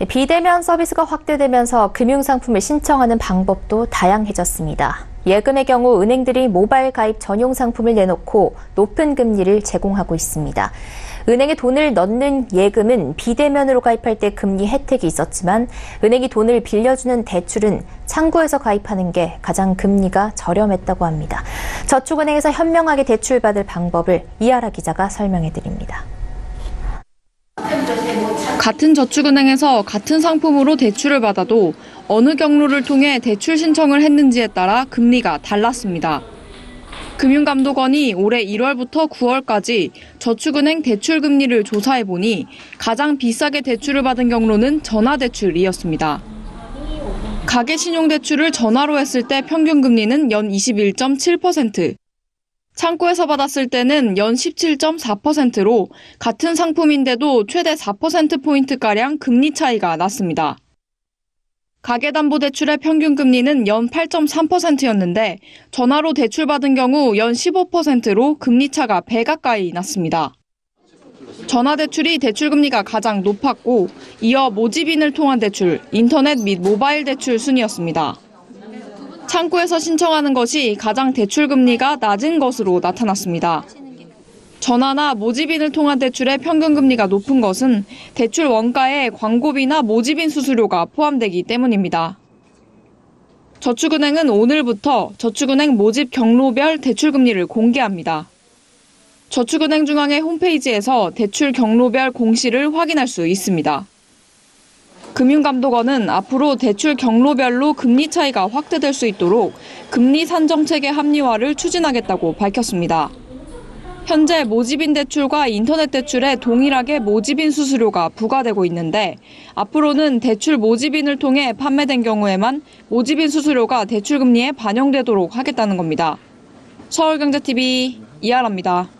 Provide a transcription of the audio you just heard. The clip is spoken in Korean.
비대면 서비스가 확대되면서 금융상품을 신청하는 방법도 다양해졌습니다. 예금의 경우 은행들이 모바일 가입 전용 상품을 내놓고 높은 금리를 제공하고 있습니다. 은행에 돈을 넣는 예금은 비대면으로 가입할 때 금리 혜택이 있었지만 은행이 돈을 빌려주는 대출은 창구에서 가입하는 게 가장 금리가 저렴했다고 합니다. 저축은행에서 현명하게 대출받을 방법을 이하라 기자가 설명해드립니다. 같은 저축은행에서 같은 상품으로 대출을 받아도 어느 경로를 통해 대출 신청을 했는지에 따라 금리가 달랐습니다. 금융감독원이 올해 1월부터 9월까지 저축은행 대출 금리를 조사해보니 가장 비싸게 대출을 받은 경로는 전화대출이었습니다. 가계신용대출을 전화로 했을 때 평균 금리는 연 21.7%, 창구에서 받았을 때는 연 17.4%로 같은 상품인데도 최대 4%포인트가량 금리 차이가 났습니다. 가계담보대출의 평균 금리는 연 8.3%였는데 전화로 대출받은 경우 연 15%로 금리 차가 배 가까이 났습니다. 전화대출이 대출금리가 가장 높았고 이어 모집인을 통한 대출, 인터넷 및 모바일 대출 순이었습니다. 창구에서 신청하는 것이 가장 대출금리가 낮은 것으로 나타났습니다. 전화나 모집인을 통한 대출의 평균 금리가 높은 것은 대출 원가에 광고비나 모집인 수수료가 포함되기 때문입니다. 저축은행은 오늘부터 저축은행 모집 경로별 대출금리를 공개합니다. 저축은행 중앙의 홈페이지에서 대출 경로별 공시를 확인할 수 있습니다. 금융감독원은 앞으로 대출 경로별로 금리 차이가 확대될 수 있도록 금리 산정체계 합리화를 추진하겠다고 밝혔습니다. 현재 모집인 대출과 인터넷 대출에 동일하게 모집인 수수료가 부과되고 있는데 앞으로는 대출 모집인을 통해 판매된 경우에만 모집인 수수료가 대출금리에 반영되도록 하겠다는 겁니다. 서울경제TV 이하라입니다.